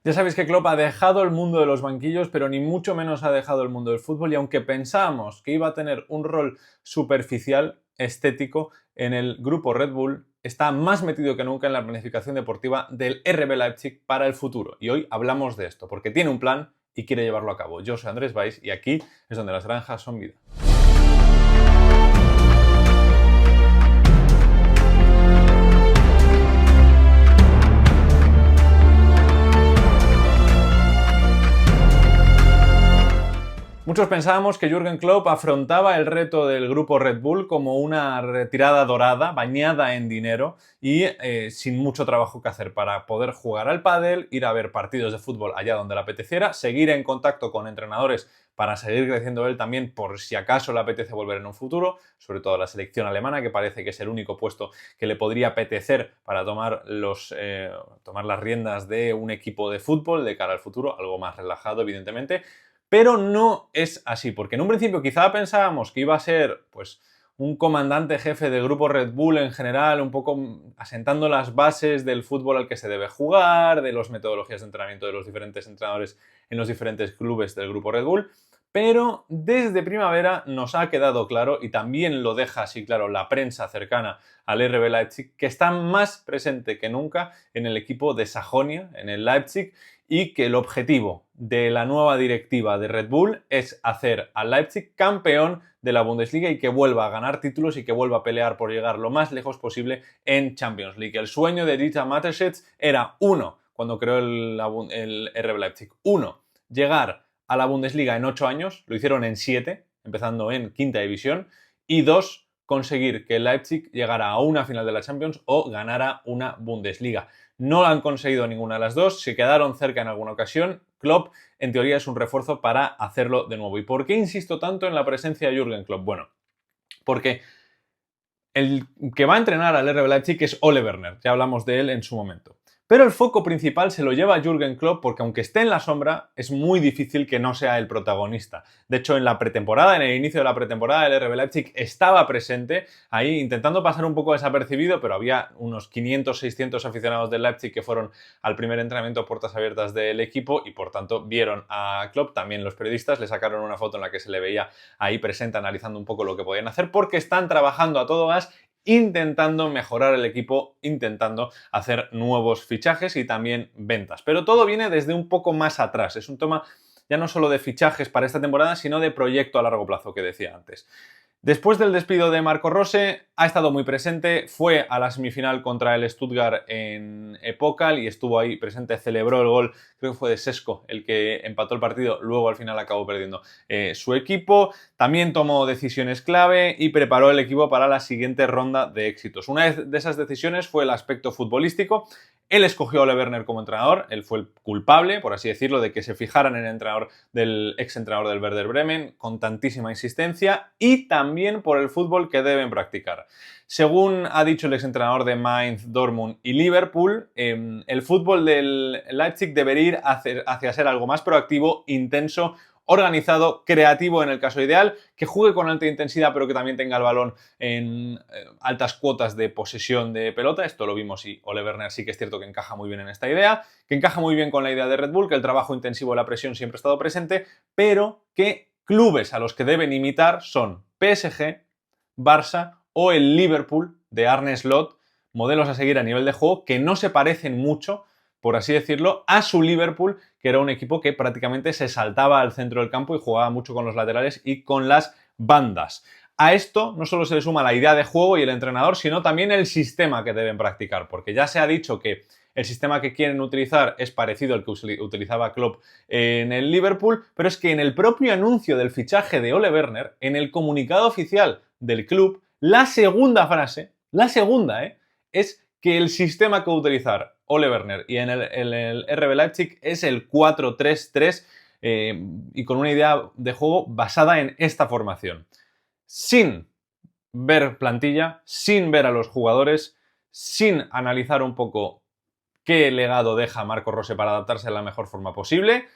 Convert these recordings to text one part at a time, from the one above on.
Ya sabéis que Klopp ha dejado el mundo de los banquillos, pero ni mucho menos ha dejado el mundo del fútbol, y aunque pensábamos que iba a tener un rol superficial, estético, en el grupo Red Bull, está más metido que nunca en la planificación deportiva del RB Leipzig para el futuro. Y hoy hablamos de esto, porque tiene un plan y quiere llevarlo a cabo. Yo soy Andrés Valls y aquí es donde las granjas son vida. Muchos pensábamos que Jürgen Klopp afrontaba el reto del grupo Red Bull como una retirada dorada, bañada en dinero y sin mucho trabajo que hacer para poder jugar al pádel, ir a ver partidos de fútbol allá donde le apeteciera, seguir en contacto con entrenadores para seguir creciendo él también por si acaso le apetece volver en un futuro, sobre todo la selección alemana, que parece que es el único puesto que le podría apetecer para tomar las riendas de un equipo de fútbol de cara al futuro, algo más relajado evidentemente. Pero no es así, porque en un principio quizá pensábamos que iba a ser pues, un comandante jefe del grupo Red Bull en general, un poco asentando las bases del fútbol al que se debe jugar, de las metodologías de entrenamiento de los diferentes entrenadores en los diferentes clubes del grupo Red Bull, pero desde primavera nos ha quedado claro, y también lo deja así claro la prensa cercana al RB Leipzig, que está más presente que nunca en el equipo de Sajonia, en el Leipzig, y que el objetivo de la nueva directiva de Red Bull es hacer al Leipzig campeón de la Bundesliga y que vuelva a ganar títulos y que vuelva a pelear por llegar lo más lejos posible en Champions League. El sueño de Dieter Mateschitz era cuando creó el RB Leipzig, llegar a la Bundesliga en 8 años, lo hicieron en 7, empezando en quinta división, y 2, conseguir que el Leipzig llegara a una final de la Champions o ganara una Bundesliga. No han conseguido ninguna de las dos, se quedaron cerca en alguna ocasión. Klopp, en teoría, es un refuerzo para hacerlo de nuevo. ¿Y por qué insisto tanto en la presencia de Jürgen Klopp? Bueno, porque el que va a entrenar al RB Leipzig es Ole Werner, ya hablamos de él en su momento. Pero el foco principal se lo lleva Jürgen Klopp porque aunque esté en la sombra, es muy difícil que no sea el protagonista. De hecho, en la pretemporada, en el inicio de la pretemporada, el RB Leipzig estaba presente ahí intentando pasar un poco desapercibido, pero había unos 500, 600 aficionados del Leipzig que fueron al primer entrenamiento puertas abiertas del equipo y por tanto vieron a Klopp. También los periodistas le sacaron una foto en la que se le veía ahí presente analizando un poco lo que podían hacer porque están trabajando a todo gas, intentando mejorar el equipo, intentando hacer nuevos fichajes y también ventas. Pero todo viene desde un poco más atrás. Es un tema ya no solo de fichajes para esta temporada, sino de proyecto a largo plazo que decía antes. Después del despido de Marco Rose, ha estado muy presente, fue a la semifinal contra el Stuttgart en Pokal y estuvo ahí presente, celebró el gol, creo que fue de Šeško el que empató el partido, luego al final acabó perdiendo su equipo, también tomó decisiones clave y preparó el equipo para la siguiente ronda de éxitos. Una de esas decisiones fue el aspecto futbolístico. Él escogió a Ole Werner como entrenador, él fue el culpable, por así decirlo, de que se fijaran en el entrenador del ex-entrenador del Werder Bremen con tantísima insistencia y también por el fútbol que deben practicar. Según ha dicho el ex-entrenador de Mainz, Dortmund y Liverpool, el fútbol del Leipzig debería ir hacia ser algo más proactivo, intenso, organizado, creativo en el caso ideal, que juegue con alta intensidad pero que también tenga el balón en altas cuotas de posesión de pelota. Esto lo vimos y Ole Werner sí que es cierto que encaja muy bien en esta idea, que encaja muy bien con la idea de Red Bull, que el trabajo intensivo y la presión siempre ha estado presente, pero que clubes a los que deben imitar son PSG, Barça o el Liverpool de Arne Slot, modelos a seguir a nivel de juego que no se parecen mucho, por así decirlo, a su Liverpool, que era un equipo que prácticamente se saltaba al centro del campo y jugaba mucho con los laterales y con las bandas. A esto no solo se le suma la idea de juego y el entrenador, sino también el sistema que deben practicar, porque ya se ha dicho que el sistema que quieren utilizar es parecido al que utilizaba Klopp en el Liverpool, pero es que en el propio anuncio del fichaje de Ole Werner, en el comunicado oficial del club, la segunda frase, es que el sistema que va a utilizar Ole Werner y en el RB Leipzig es el 4-3-3 y con una idea de juego basada en esta formación. Sin ver plantilla, sin ver a los jugadores, sin analizar un poco qué legado deja Marco Rose para adaptarse de la mejor forma posible.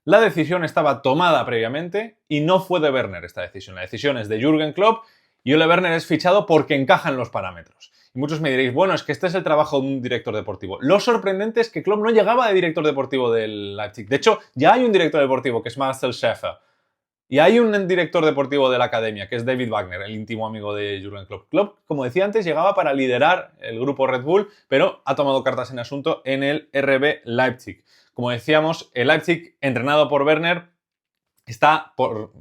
La decisión estaba tomada previamente y no fue de Werner esta decisión. La decisión es de Jürgen Klopp Y Ole Werner es fichado porque encaja en los parámetros. Y muchos me diréis, bueno, es que este es el trabajo de un director deportivo. Lo sorprendente es que Klopp no llegaba de director deportivo del Leipzig. De hecho, ya hay un director deportivo que es Marcel Schäfer. Y hay un director deportivo de la academia, que es David Wagner, el íntimo amigo de Jürgen Klopp. Klopp, como decía antes, llegaba para liderar el grupo Red Bull, pero ha tomado cartas en asunto en el RB Leipzig. Como decíamos, el Leipzig, entrenado por Werner, está, por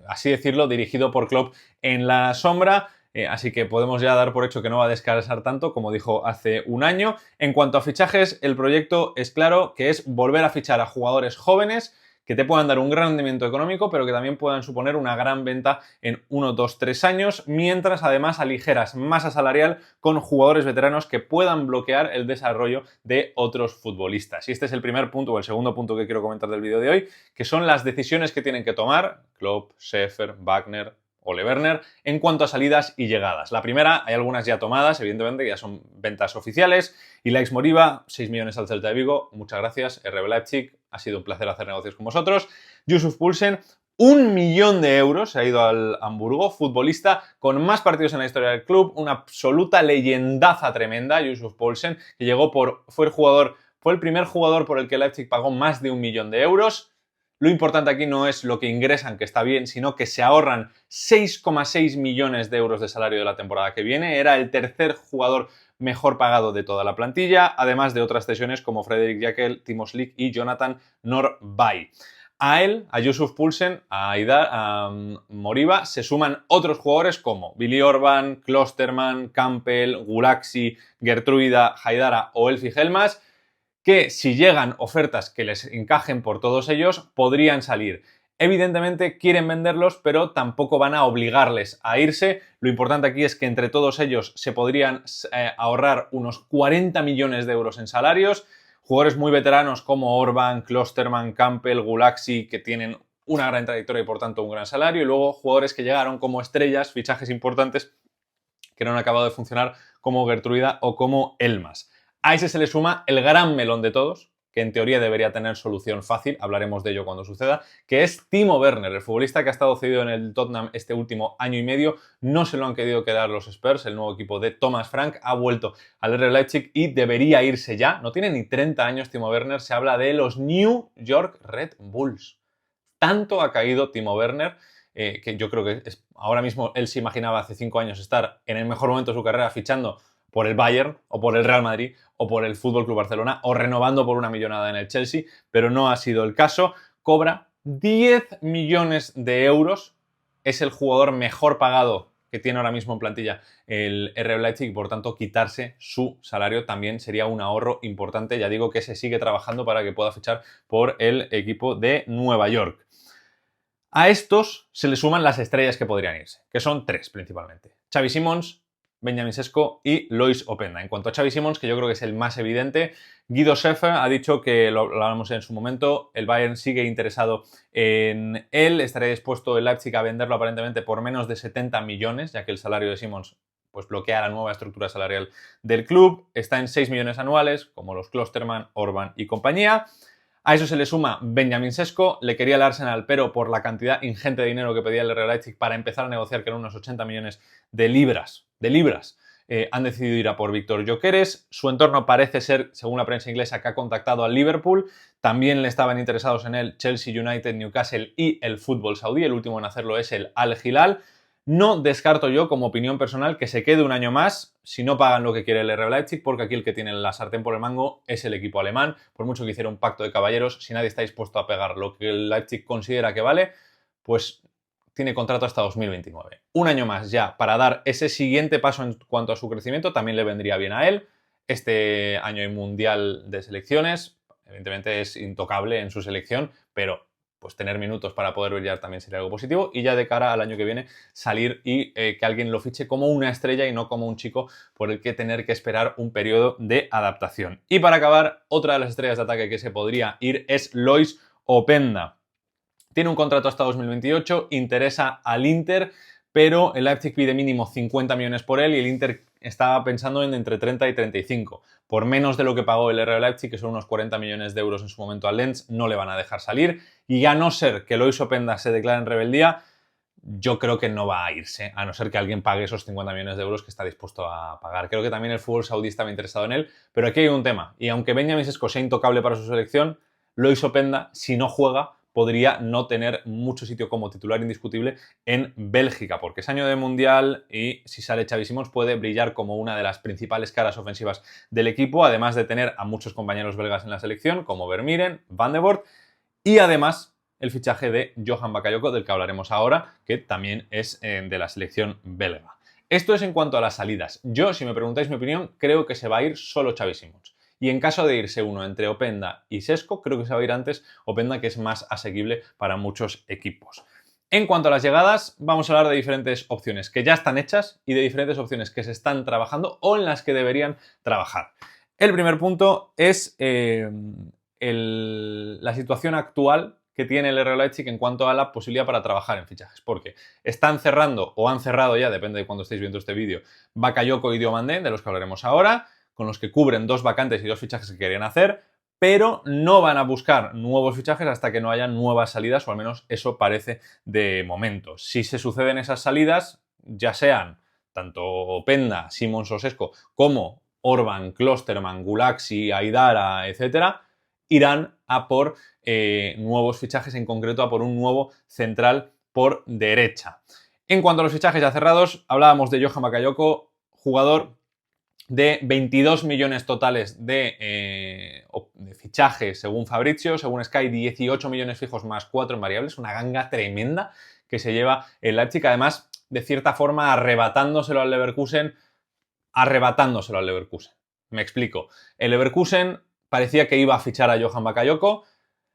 así decirlo, dirigido por Klopp en la sombra. Así que podemos ya dar por hecho que no va a descansar tanto, como dijo hace un año. En cuanto a fichajes, el proyecto es claro, que es volver a fichar a jugadores jóvenes que te puedan dar un gran rendimiento económico, pero que también puedan suponer una gran venta en 1, 2, 3 años, mientras además aligeras masa salarial con jugadores veteranos que puedan bloquear el desarrollo de otros futbolistas. Y este es el primer punto o el segundo punto que quiero comentar del vídeo de hoy, que son las decisiones que tienen que tomar Klopp, Schäfer, Wagner, Ole Werner en cuanto a salidas y llegadas. La primera, hay algunas ya tomadas, evidentemente, que ya son ventas oficiales. Ilaix Moriba, 6 millones al Celta de Vigo, muchas gracias. RB Leipzig, ha sido un placer hacer negocios con vosotros. Yusuf Poulsen, 1 millón de euros, se ha ido al Hamburgo, futbolista con más partidos en la historia del club, una absoluta leyendaza tremenda, Yusuf Poulsen, que llegó fue el primer jugador por el que Leipzig pagó más de 1 millón de euros. Lo importante aquí no es lo que ingresan, que está bien, sino que se ahorran 6,6 millones de euros de salario de la temporada que viene. Era el tercer jugador mejor pagado de toda la plantilla, además de otras cesiones como Frederick Jekyll, Timo Slick y Jonathan Norby. A él, a Yusuf Poulsen, a Moriba, se suman otros jugadores como Billy Orban, Klosterman, Campbell, Gulaxi, Gertruida, Haidara o Elfi Helmas, que si llegan ofertas que les encajen por todos ellos, podrían salir. Evidentemente quieren venderlos, pero tampoco van a obligarles a irse. Lo importante aquí es que entre todos ellos se podrían ahorrar unos 40 millones de euros en salarios. Jugadores muy veteranos como Orban, Klosterman, Campbell, Gulaxi, que tienen una gran trayectoria y por tanto un gran salario. Y luego jugadores que llegaron como estrellas, fichajes importantes, que no han acabado de funcionar, como Gertruida o como Elmas. A ese se le suma el gran melón de todos, que en teoría debería tener solución fácil, hablaremos de ello cuando suceda, que es Timo Werner, el futbolista que ha estado cedido en el Tottenham este último año y medio. No se lo han querido quedar los Spurs, el nuevo equipo de Thomas Frank ha vuelto al RB Leipzig y debería irse ya. No tiene ni 30 años Timo Werner, se habla de los New York Red Bulls. Tanto ha caído Timo Werner que yo creo que ahora mismo él se imaginaba hace 5 años estar en el mejor momento de su carrera fichando por el Bayern o por el Real Madrid o por el FC Barcelona o renovando por una millonada en el Chelsea, pero no ha sido el caso. Cobra 10 millones de euros, es el jugador mejor pagado que tiene ahora mismo en plantilla el RB Leipzig, por tanto quitarse su salario también sería un ahorro importante. Ya digo que se sigue trabajando para que pueda fichar por el equipo de Nueva York. A estos se le suman las estrellas que podrían irse, que son 3 principalmente: Xavi Simons, Benjamin Sesko y Lois Openda. En cuanto a Xavi Simons, que yo creo que es el más evidente, Guido Schäfer ha dicho que, lo hablamos en su momento, el Bayern sigue interesado en él, estaría dispuesto el Leipzig a venderlo aparentemente por menos de 70 millones, ya que el salario de Simons pues bloquea la nueva estructura salarial del club, está en 6 millones anuales, como los Klosterman, Orban y compañía. A eso se le suma Benjamin Sesko, le quería el Arsenal, pero por la cantidad ingente de dinero que pedía el Real Leipzig para empezar a negociar, que eran unos 80 millones de libras, han decidido ir a por Víctor Gyökeres. Su entorno parece ser, según la prensa inglesa, que ha contactado al Liverpool. También le estaban interesados en él Chelsea, United, Newcastle y el fútbol saudí. El último en hacerlo es el Al Hilal. No descarto yo, como opinión personal, que se quede un año más si no pagan lo que quiere el RB Leipzig, porque aquí el que tiene la sartén por el mango es el equipo alemán. Por mucho que hiciera un pacto de caballeros, si nadie está dispuesto a pegar lo que el Leipzig considera que vale, pues tiene contrato hasta 2029. Un año más ya para dar ese siguiente paso en cuanto a su crecimiento también le vendría bien a él. Este año hay Mundial de Selecciones, evidentemente es intocable en su selección, pero pues tener minutos para poder brillar también sería algo positivo, y ya de cara al año que viene salir y que alguien lo fiche como una estrella y no como un chico por el que tener que esperar un periodo de adaptación. Y para acabar, otra de las estrellas de ataque que se podría ir es Lois Openda. Tiene un contrato hasta 2028, interesa al Inter, pero el Leipzig pide mínimo 50 millones por él y el Inter estaba pensando en entre 30 y 35. Por menos de lo que pagó el RB Leipzig, que son unos 40 millones de euros en su momento al Lens, no le van a dejar salir. Y a no ser que Lois Openda se declare en rebeldía, yo creo que no va a irse, a no ser que alguien pague esos 50 millones de euros que está dispuesto a pagar. Creo que también el fútbol saudí estaba interesado en él, pero aquí hay un tema, y aunque Benjamin Sesko sea intocable para su selección, Lois Openda, si no juega, podría no tener mucho sitio como titular indiscutible en Bélgica, porque es año de Mundial y si sale Xavi Simons puede brillar como una de las principales caras ofensivas del equipo, además de tener a muchos compañeros belgas en la selección, como Vermieren, Van de Voort, y además el fichaje de Johan Bakayoko, del que hablaremos ahora, que también es de la selección belga. Esto es en cuanto a las salidas. Yo, si me preguntáis mi opinión, creo que se va a ir solo Xavi Simons. Y en caso de irse uno entre Openda y Sesko, creo que se va a ir antes Openda, que es más asequible para muchos equipos. En cuanto a las llegadas, vamos a hablar de diferentes opciones que ya están hechas y de diferentes opciones que se están trabajando o en las que deberían trabajar. El primer punto es la situación actual que tiene el RB Leipzig en cuanto a la posibilidad para trabajar en fichajes, porque están cerrando o han cerrado ya, depende de cuando estéis viendo este vídeo, Bakayoko y Diomandé, de los que hablaremos ahora, con los que cubren 2 vacantes y 2 fichajes que querían hacer, pero no van a buscar nuevos fichajes hasta que no haya nuevas salidas, o al menos eso parece de momento. Si se suceden esas salidas, ya sean tanto Openda, Simons o Sesko, como Orban, Klosterman, Gulaxi, Aidara, etcétera, irán a por nuevos fichajes, en concreto a por un nuevo central por derecha. En cuanto a los fichajes ya cerrados, hablábamos de Johan Bakayoko, jugador de 22 millones totales de fichaje según Fabrizio, según Sky 18 millones fijos más 4 en variables, una ganga tremenda que se lleva el Leipzig, además de cierta forma arrebatándoselo al Leverkusen. Me explico. El Leverkusen parecía que iba a fichar a Johan Bakayoko,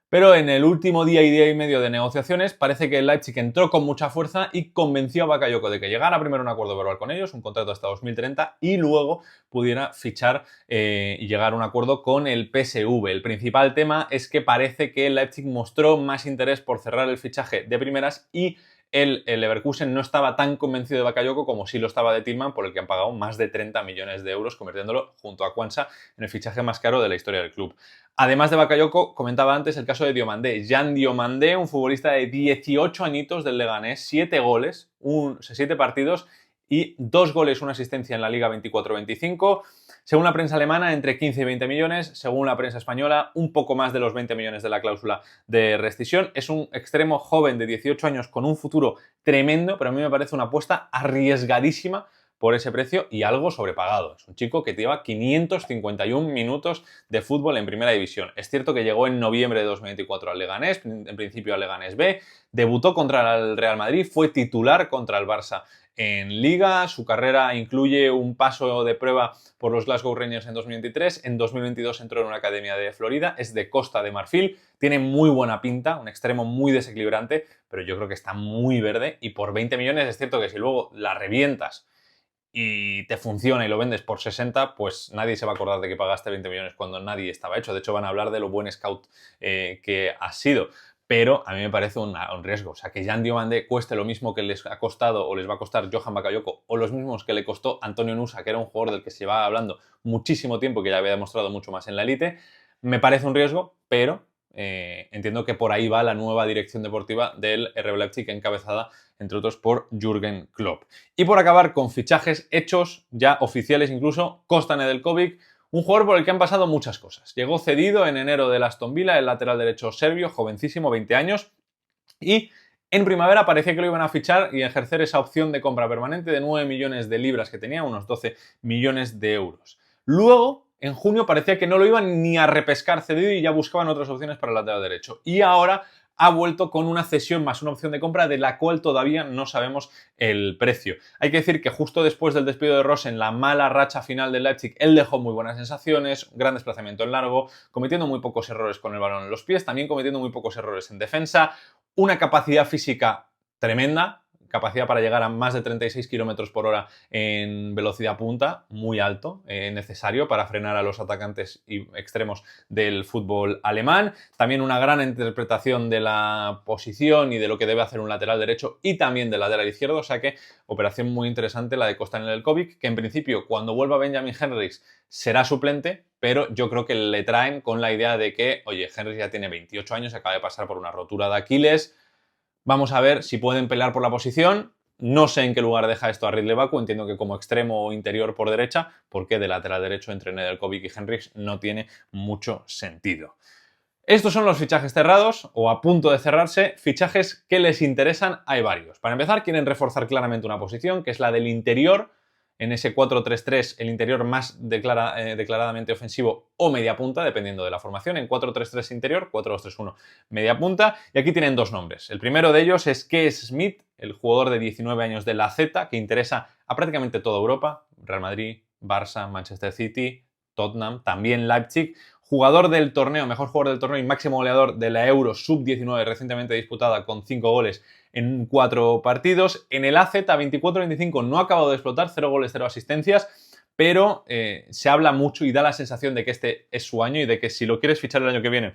pero en el último día y medio de negociaciones parece que el Leipzig entró con mucha fuerza y convenció a Bakayoko de que llegara primero a un acuerdo verbal con ellos, un contrato hasta 2030, y luego pudiera fichar y llegar a un acuerdo con el PSV. El principal tema es que parece que el Leipzig mostró más interés por cerrar el fichaje de primeras y el Leverkusen no estaba tan convencido de Bakayoko como sí lo estaba de Tillman, por el que han pagado más de 30 millones de euros, convirtiéndolo junto a Quansah en el fichaje más caro de la historia del club. Además de Bakayoko, comentaba antes el caso de Diomandé. Jan Diomandé, un futbolista de 18 añitos del Leganés, 7 goles, 7 partidos y 2 goles, 1 asistencia en la Liga 24-25. Según la prensa alemana, entre 15 y 20 millones. Según la prensa española, un poco más de los 20 millones de la cláusula de rescisión. Es un extremo joven de 18 años con un futuro tremendo, pero a mí me parece una apuesta arriesgadísima por ese precio y algo sobrepagado. Es un chico que lleva 551 minutos de fútbol en primera división. Es cierto que llegó en noviembre de 2024 al Leganés, en principio al Leganés B, debutó contra el Real Madrid, fue titular contra el Barça en Liga, su carrera incluye un paso de prueba por los Glasgow Rangers en 2023, en 2022 entró en una academia de Florida, es de Costa de Marfil, tiene muy buena pinta, un extremo muy desequilibrante, pero yo creo que está muy verde y por 20 millones es cierto que si luego la revientas y te funciona y lo vendes por 60, pues nadie se va a acordar de que pagaste 20 millones cuando nadie estaba hecho. De hecho, van a hablar de lo buen scout que has sido. Pero a mí me parece un riesgo. O sea, que Jan Diomandé cueste lo mismo que les ha costado o les va a costar Johan Bakayoko o los mismos que le costó Antonio Nusa, que era un jugador del que se llevaba hablando muchísimo tiempo y que ya había demostrado mucho más en la élite, me parece un riesgo, pero entiendo que por ahí va la nueva dirección deportiva del RB Leipzig, encabezada entre otros por Jürgen Klopp. Y por acabar con fichajes hechos, ya oficiales incluso, Costa Nedeljkovic, un jugador por el que han pasado muchas cosas. Llegó cedido en enero del Aston Villa, el lateral derecho serbio, jovencísimo, 20 años, y en primavera parecía que lo iban a fichar y ejercer esa opción de compra permanente de 9 millones de libras que tenía, unos 12 millones de euros. Luego, en junio parecía que no lo iban ni a repescar cedido y ya buscaban otras opciones para el lateral derecho. Y ahora ha vuelto con una cesión más una opción de compra de la cual todavía no sabemos el precio. Hay que decir que justo después del despido de Ross en la mala racha final del Leipzig, él dejó muy buenas sensaciones, gran desplazamiento en largo, cometiendo muy pocos errores con el balón en los pies, también cometiendo muy pocos errores en defensa, una capacidad física tremenda, capacidad para llegar a más de 36 km por hora en velocidad punta, muy alto, necesario para frenar a los atacantes y extremos del fútbol alemán. También una gran interpretación de la posición y de lo que debe hacer un lateral derecho y también del lateral izquierdo, o sea que operación muy interesante la de Costa Nedeljkovic, que en principio cuando vuelva Benjamin Henrichs será suplente, pero yo creo que le traen con la idea de que, oye, Henrichs ya tiene 28 años, acaba de pasar por una rotura de Aquiles, Vamos a ver si pueden pelear por la posición. No sé en qué lugar deja esto a Ridley Baku, entiendo que como extremo o interior por derecha, porque de lateral derecho entre Nedeljkovic y Henrichs no tiene mucho sentido. Estos son los fichajes cerrados o a punto de cerrarse. Fichajes que les interesan, hay varios. Para empezar, quieren reforzar claramente una posición, que es la del interior. En ese 4-3-3, el interior más declaradamente ofensivo o media punta, dependiendo de la formación. En 4-3-3 interior, 4-2-3-1 media punta. Y aquí tienen dos nombres. El primero de ellos es Kees Smith, el jugador de 19 años de la Z, que interesa a prácticamente toda Europa. Real Madrid, Barça, Manchester City, Tottenham, también Leipzig. Jugador del torneo, mejor jugador del torneo y máximo goleador de la Euro Sub-19 recientemente disputada con 5 goles en 4 partidos. En el AZ 24-25 no ha acabado de explotar, 0 goles, 0 asistencias, pero se habla mucho y da la sensación de que este es su año y de que si lo quieres fichar el año que viene,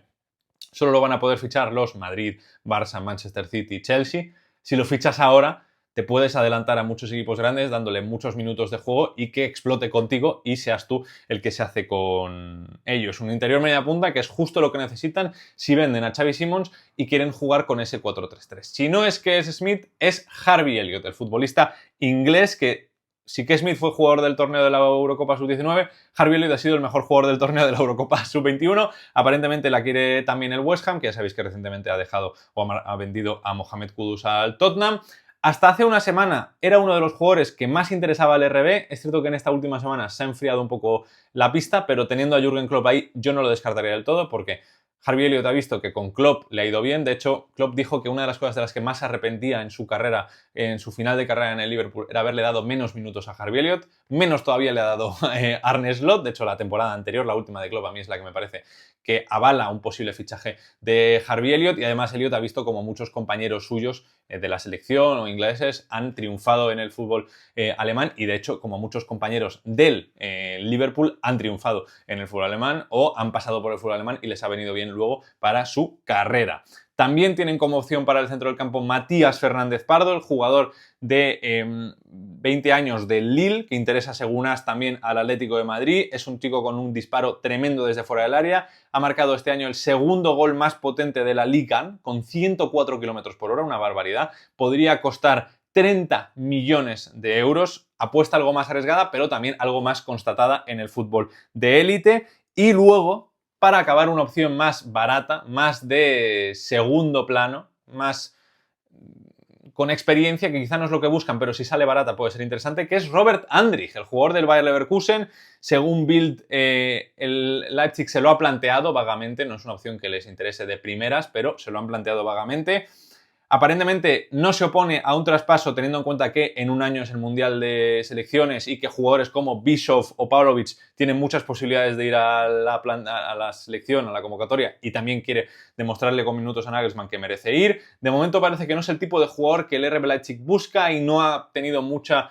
solo lo van a poder fichar los Madrid, Barça, Manchester City, Chelsea. Si lo fichas ahora, te puedes adelantar a muchos equipos grandes dándole muchos minutos de juego y que explote contigo y seas tú el que se hace con ellos. Un interior media punta que es justo lo que necesitan si venden a Xavi Simons y quieren jugar con ese 4-3-3. Si no es que es Smith, es Harvey Elliott, el futbolista inglés que sí que Smith fue jugador del torneo de la Eurocopa Sub-19, Harvey Elliott ha sido el mejor jugador del torneo de la Eurocopa Sub-21. Aparentemente la quiere también el West Ham, que ya sabéis que recientemente ha dejado o ha vendido a Mohamed Kudus al Tottenham. Hasta hace una semana era uno de los jugadores que más interesaba al RB. Es cierto que en esta última semana se ha enfriado un poco la pista, pero teniendo a Jürgen Klopp ahí yo no lo descartaría del todo porque Harvey Elliott ha visto que con Klopp le ha ido bien. De hecho, Klopp dijo que una de las cosas de las que más se arrepentía en su carrera, en su final de carrera en el Liverpool, era haberle dado menos minutos a Harvey Elliott. Menos todavía le ha dado Arne Slot. De hecho, la temporada anterior, la última de Klopp, a mí es la que me parece que avala un posible fichaje de Harvey Elliott. Y además Elliott ha visto como muchos compañeros suyos de la selección o ingleses han triunfado en el fútbol alemán y de hecho como muchos compañeros del Liverpool han triunfado en el fútbol alemán o han pasado por el fútbol alemán y les ha venido bien luego para su carrera. También tienen como opción para el centro del campo Matías Fernández Pardo, el jugador de 20 años del Lille, que interesa según AS también al Atlético de Madrid. Es un chico con un disparo tremendo desde fuera del área. Ha marcado este año el segundo gol más potente de la Liga, con 104 km/h, una barbaridad. Podría costar 30 millones de euros. Apuesta algo más arriesgada, pero también algo más constatada en el fútbol de élite. Y luego, para acabar, una opción más barata, más de segundo plano, más con experiencia, que quizá no es lo que buscan, pero si sale barata puede ser interesante, que es Robert Andrich, el jugador del Bayer Leverkusen. Según Bild, el Leipzig se lo ha planteado vagamente, no es una opción que les interese de primeras, pero se lo han planteado vagamente. Aparentemente no se opone a un traspaso teniendo en cuenta que en un año es el Mundial de Selecciones y que jugadores como Bischoff o Pavlovic tienen muchas posibilidades de ir a la selección, a la convocatoria, y también quiere demostrarle con minutos a Nagelsmann que merece ir. De momento parece que no es el tipo de jugador que el RB Leipzig busca y no ha tenido mucha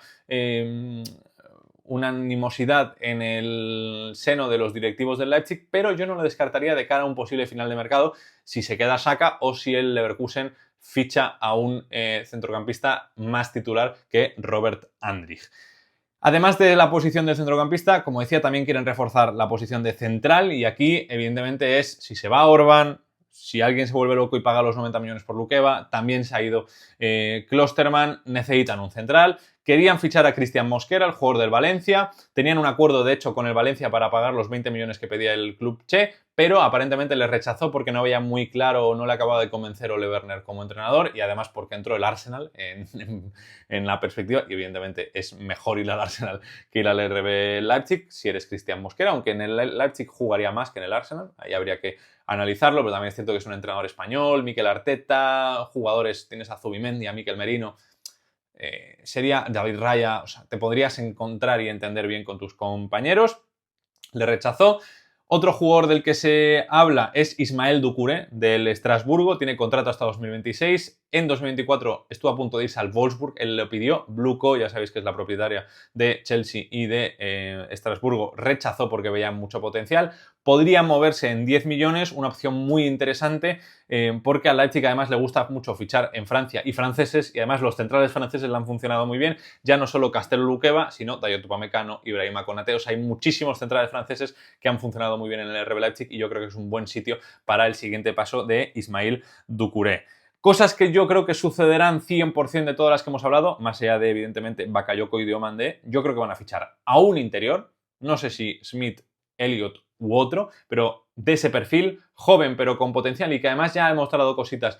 unanimosidad en el seno de los directivos del Leipzig, pero yo no lo descartaría de cara a un posible final de mercado si se queda Saka o si el Leverkusen ficha a un centrocampista más titular que Robert Andrich. Además de la posición del centrocampista, como decía, también quieren reforzar la posición de central y aquí evidentemente es si se va Orban, si alguien se vuelve loco y paga los 90 millones por Lukeba, también se ha ido Klostermann, necesitan un central. Querían fichar a Cristian Mosquera, el jugador del Valencia. Tenían un acuerdo, de hecho, con el Valencia para pagar los 20 millones que pedía el club Che, pero aparentemente le rechazó porque no veía muy claro o no le acababa de convencer Ole Werner como entrenador y además porque entró el Arsenal en la perspectiva y evidentemente es mejor ir al Arsenal que ir al RB Leipzig si eres Cristian Mosquera, aunque en el Leipzig jugaría más que en el Arsenal, ahí habría que analizarlo, pero también es cierto que es un entrenador español, Mikel Arteta, jugadores, tienes a Zubimendi, a Mikel Merino. Sería David Raya, o sea, te podrías encontrar y entender bien con tus compañeros. Le rechazó. Otro jugador del que se habla es Ismael Doucouré, del Estrasburgo. Tiene contrato hasta 2026. En 2024 estuvo a punto de irse al Wolfsburg. Él lo pidió. Bluco, ya sabéis que es la propietaria de Chelsea y de Estrasburgo, rechazó porque veía mucho potencial. Podría moverse en 10 millones, una opción muy interesante porque al Leipzig además le gusta mucho fichar en Francia y franceses y además los centrales franceses le han funcionado muy bien. Ya no solo Castello Luqueba, sino Dayot Upamecano, Ibrahima Konaté. O sea, hay muchísimos centrales franceses que han funcionado muy bien en el RB Leipzig y yo creo que es un buen sitio para el siguiente paso de Ismail Doucouré. Cosas que yo creo que sucederán 100% de todas las que hemos hablado, más allá de, evidentemente, Bakayoko y Diomandé, yo creo que van a fichar a un interior, no sé si Smith, Elliott u otro, pero de ese perfil, joven pero con potencial y que además ya ha demostrado cositas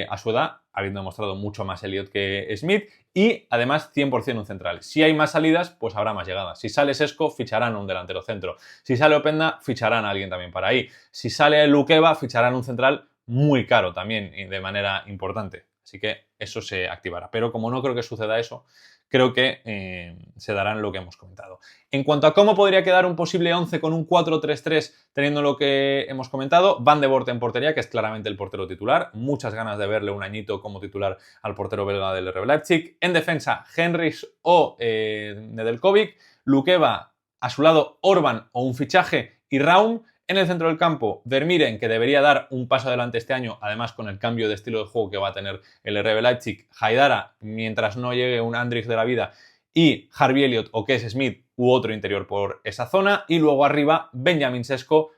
a su edad, habiendo demostrado mucho más Elliott que Smith, y además 100% un central. Si hay más salidas, pues habrá más llegadas. Si sale Sesco, ficharán un delantero centro. Si sale Openda, ficharán a alguien también para ahí. Si sale Lukeba, ficharán un central muy caro también y de manera importante. Así que eso se activará. Pero como no creo que suceda eso, creo que se darán lo que hemos comentado. En cuanto a cómo podría quedar un posible 11 con un 4-3-3 teniendo lo que hemos comentado, Van de Voort en portería, que es claramente el portero titular. Muchas ganas de verle un añito como titular al portero belga del RB Leipzig. En defensa, Henrys o Nedeljkovic. Lukeba, a su lado Orban o un fichaje y Raum. En el centro del campo, Vermiren, que debería dar un paso adelante este año, además con el cambio de estilo de juego que va a tener el RB Leipzig, Haidara, mientras no llegue un Andrich de la vida, y Harvey Elliott o Kes Smith u otro interior por esa zona, y luego arriba Benjamin Sesko,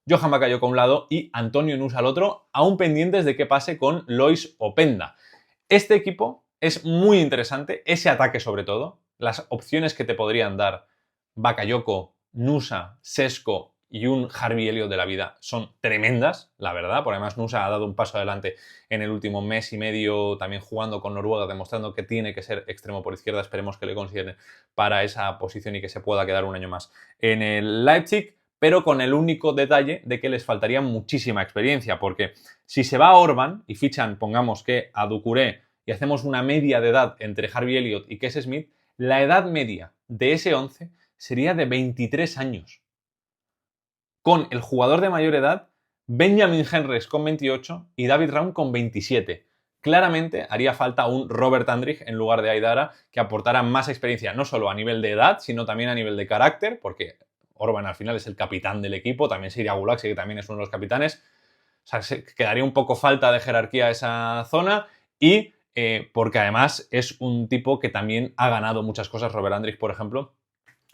Johan Bakayoko a un lado y Antonio Nusa al otro, aún pendientes de qué pase con Lois Openda. Este equipo es muy interesante, ese ataque sobre todo, las opciones que te podrían dar Bakayoko, Nusa, Sesko y un Harvey Elliott de la vida son tremendas, la verdad, porque además Nusa ha dado un paso adelante en el último mes y medio también jugando con Noruega, demostrando que tiene que ser extremo por izquierda. Esperemos que le consideren para esa posición y que se pueda quedar un año más en el Leipzig, pero con el único detalle de que les faltaría muchísima experiencia, porque si se va a Orban y fichan, pongamos que a Doucouré, y hacemos una media de edad entre Harvey Elliott y Kes Smith, la edad media de ese 11 sería de 23 años. Con el jugador de mayor edad, Benjamin Henrys con 28 y David Raum con 27. Claramente haría falta un Robert Andrich en lugar de Haidara que aportara más experiencia, no solo a nivel de edad, sino también a nivel de carácter, porque Orban al final es el capitán del equipo, también sería Gulaxi, que también es uno de los capitanes. O sea, se quedaría un poco falta de jerarquía esa zona y porque además es un tipo que también ha ganado muchas cosas. Robert Andrich, por ejemplo,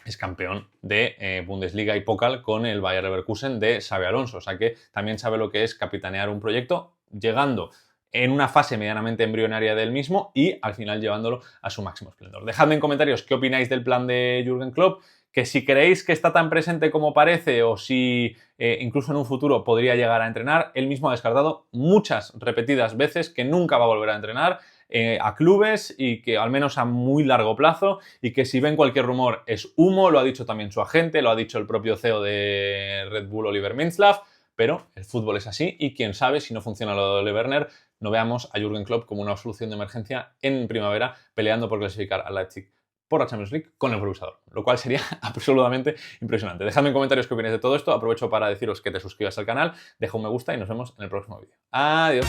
es campeón de Bundesliga y Pokal con el Bayer Leverkusen de Xabi Alonso. O sea que también sabe lo que es capitanear un proyecto, llegando en una fase medianamente embrionaria del mismo y al final llevándolo a su máximo esplendor. Dejadme en comentarios qué opináis del plan de Jürgen Klopp, que si creéis que está tan presente como parece o si incluso en un futuro podría llegar a entrenar. Él mismo ha descartado muchas repetidas veces que nunca va a volver a entrenar a clubes y que al menos a muy largo plazo, y que si ven cualquier rumor es humo, lo ha dicho también su agente, lo ha dicho el propio CEO de Red Bull, Oliver Mintzlaff, pero el fútbol es así y quién sabe si no funciona lo de Ole Werner, no veamos a Jürgen Klopp como una solución de emergencia en primavera peleando por clasificar al Leipzig por la Champions League con el Borussia Dortmund, lo cual sería absolutamente impresionante. Dejadme en comentarios qué opináis de todo esto, aprovecho para deciros que te suscribas al canal, deja un me gusta y nos vemos en el próximo vídeo. Adiós.